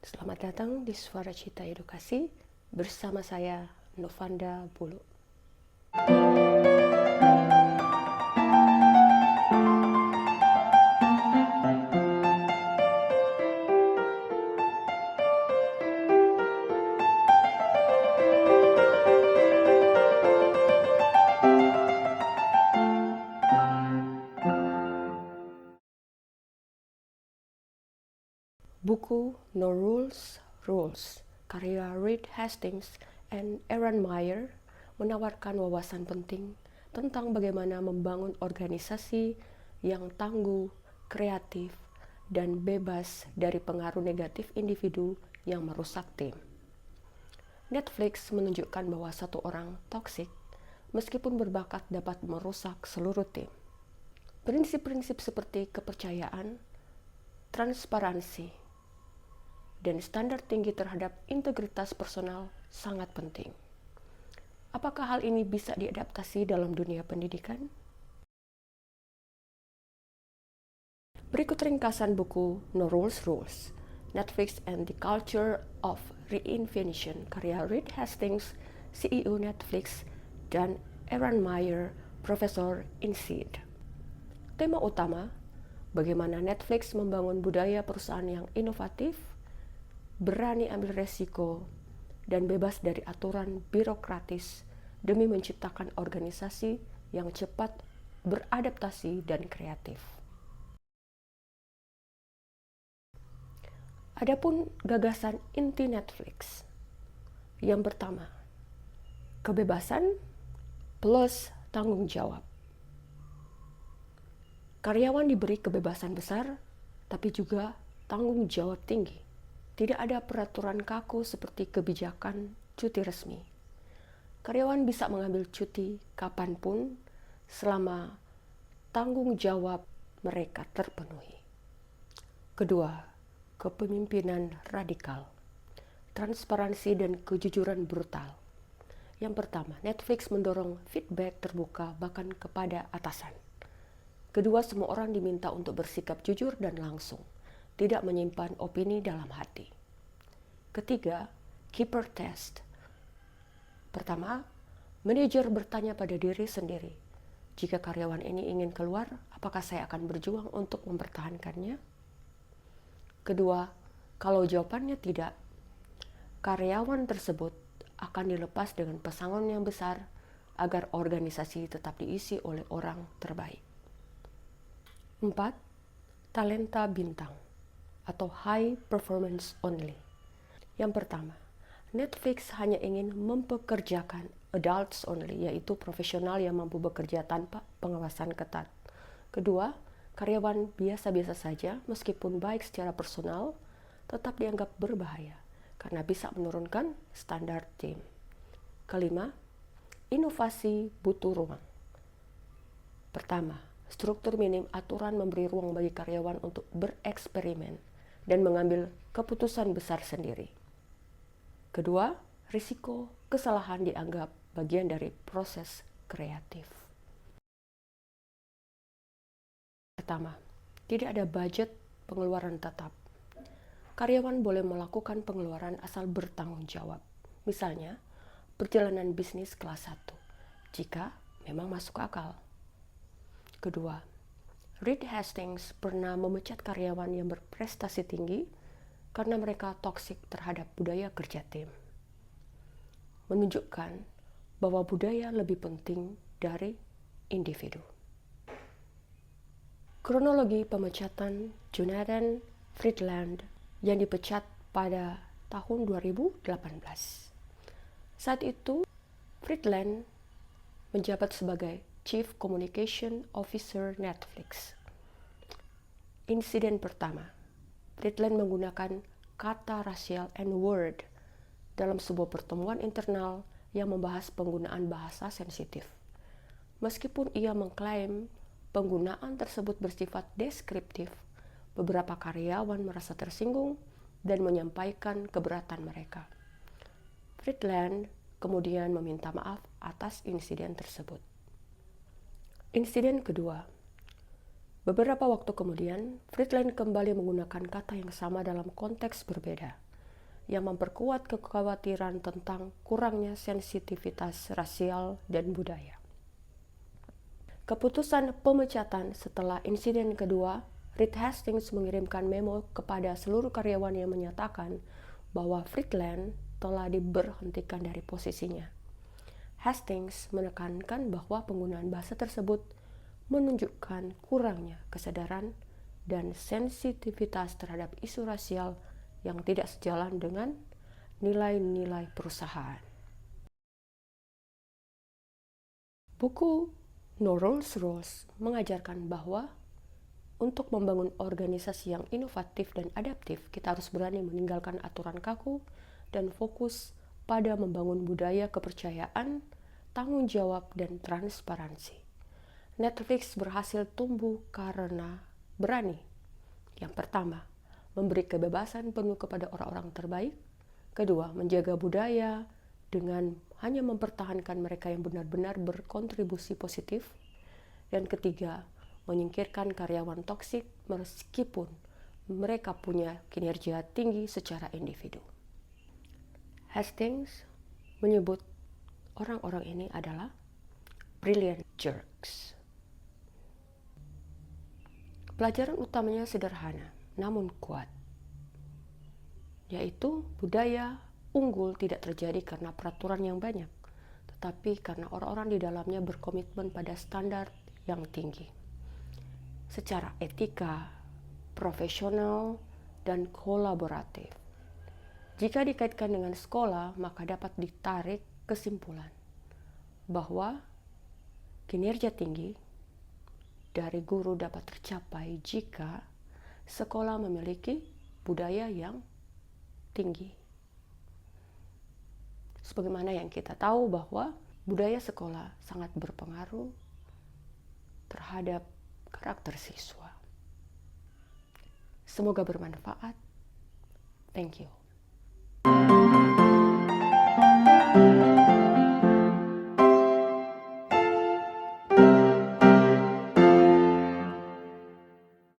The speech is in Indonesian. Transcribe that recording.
Selamat datang di Suara Cita Edukasi bersama saya Novanda Bulu. Buku No Rules, Rules, karya Reed Hastings and Aaron Meyer menawarkan wawasan penting tentang bagaimana membangun organisasi yang tangguh, kreatif, dan bebas dari pengaruh negatif individu yang merusak tim. Netflix menunjukkan bahwa satu orang toksik, meskipun berbakat, dapat merusak seluruh tim. Prinsip-prinsip seperti kepercayaan, transparansi, dan standar tinggi terhadap integritas personal sangat penting. Apakah hal ini bisa diadaptasi dalam dunia pendidikan? Berikut ringkasan buku No Rules Rules, Netflix and the Culture of Reinvention, karya Reed Hastings, CEO Netflix, dan Aaron Meyer, Profesor INSEAD. Tema utama, bagaimana Netflix membangun budaya perusahaan yang inovatif, berani ambil resiko, dan bebas dari aturan birokratis demi menciptakan organisasi yang cepat beradaptasi dan kreatif. Adapun gagasan inti Netflix. Yang pertama, kebebasan plus tanggung jawab. Karyawan diberi kebebasan besar, tapi juga tanggung jawab tinggi. Tidak ada peraturan kaku seperti kebijakan cuti resmi. Karyawan bisa mengambil cuti kapanpun selama tanggung jawab mereka terpenuhi. Kedua, kepemimpinan radikal, transparansi dan kejujuran brutal. Yang pertama, Netflix mendorong feedback terbuka bahkan kepada atasan. Kedua, semua orang diminta untuk bersikap jujur dan langsung, tidak menyimpan opini dalam hati. Ketiga, keeper test. Pertama, manajer bertanya pada diri sendiri, jika karyawan ini ingin keluar, apakah saya akan berjuang untuk mempertahankannya? Kedua, kalau jawabannya tidak, karyawan tersebut akan dilepas dengan pesangon yang besar agar organisasi tetap diisi oleh orang terbaik. 4. Talenta bintang atau high performance only. Yang pertama, Netflix hanya ingin mempekerjakan adults only, yaitu profesional yang mampu bekerja tanpa pengawasan ketat. Kedua, karyawan biasa-biasa saja meskipun baik secara personal tetap dianggap berbahaya karena bisa menurunkan standar tim. Kelima, inovasi butuh ruang. Pertama, struktur minim aturan memberi ruang bagi karyawan untuk bereksperimen dan mengambil keputusan besar sendiri. Kedua, risiko kesalahan dianggap bagian dari proses kreatif. Pertama, tidak ada budget pengeluaran tetap. Karyawan boleh melakukan pengeluaran asal bertanggung jawab. Misalnya, perjalanan bisnis kelas 1, jika memang masuk akal. Kedua, Reed Hastings pernah memecat karyawan yang berprestasi tinggi karena mereka toksik terhadap budaya kerja tim. Menunjukkan bahwa budaya lebih penting dari individu. Kronologi pemecatan Jonathan Friedland yang dipecat pada tahun 2018. Saat itu, Friedland menjabat sebagai Chief Communication Officer Netflix. Insiden pertama, Friedland menggunakan kata racial N-word dalam sebuah pertemuan internal yang membahas penggunaan bahasa sensitif. Meskipun ia mengklaim penggunaan tersebut bersifat deskriptif, beberapa karyawan merasa tersinggung dan menyampaikan keberatan mereka. Friedland kemudian meminta maaf atas insiden tersebut. Insiden kedua, beberapa waktu kemudian, Friedland kembali menggunakan kata yang sama dalam konteks berbeda. yang memperkuat kekhawatiran tentang kurangnya sensitivitas rasial dan budaya. Keputusan pemecatan setelah insiden kedua, Reed Hastings mengirimkan memo kepada seluruh karyawan yang menyatakan bahwa Friedland telah diberhentikan dari posisinya. Hastings menekankan bahwa penggunaan bahasa tersebut menunjukkan kurangnya kesadaran dan sensitivitas terhadap isu rasial yang tidak sejalan dengan nilai-nilai perusahaan. Buku No Rules Rules mengajarkan bahwa untuk membangun organisasi yang inovatif dan adaptif, kita harus berani meninggalkan aturan kaku dan fokus pada membangun budaya kepercayaan, tanggung jawab, dan transparansi. Netflix berhasil tumbuh karena berani. Yang pertama, memberi kebebasan penuh kepada orang-orang terbaik. Kedua, menjaga budaya dengan hanya mempertahankan mereka yang benar-benar berkontribusi positif. Dan ketiga, menyingkirkan karyawan toksik meskipun mereka punya kinerja tinggi secara individu. Hastings menyebut orang-orang ini adalah brilliant jerks. Pelajaran utamanya sederhana, namun kuat, yaitu budaya unggul tidak terjadi karena peraturan yang banyak, tetapi karena orang-orang di dalamnya berkomitmen pada standar yang tinggi, secara etika, profesional, dan kolaboratif. Jika dikaitkan dengan sekolah, maka dapat ditarik kesimpulan bahwa kinerja tinggi dari guru dapat tercapai jika sekolah memiliki budaya yang tinggi. Sebagaimana yang kita tahu bahwa budaya sekolah sangat berpengaruh terhadap karakter siswa. Semoga bermanfaat. Thank you.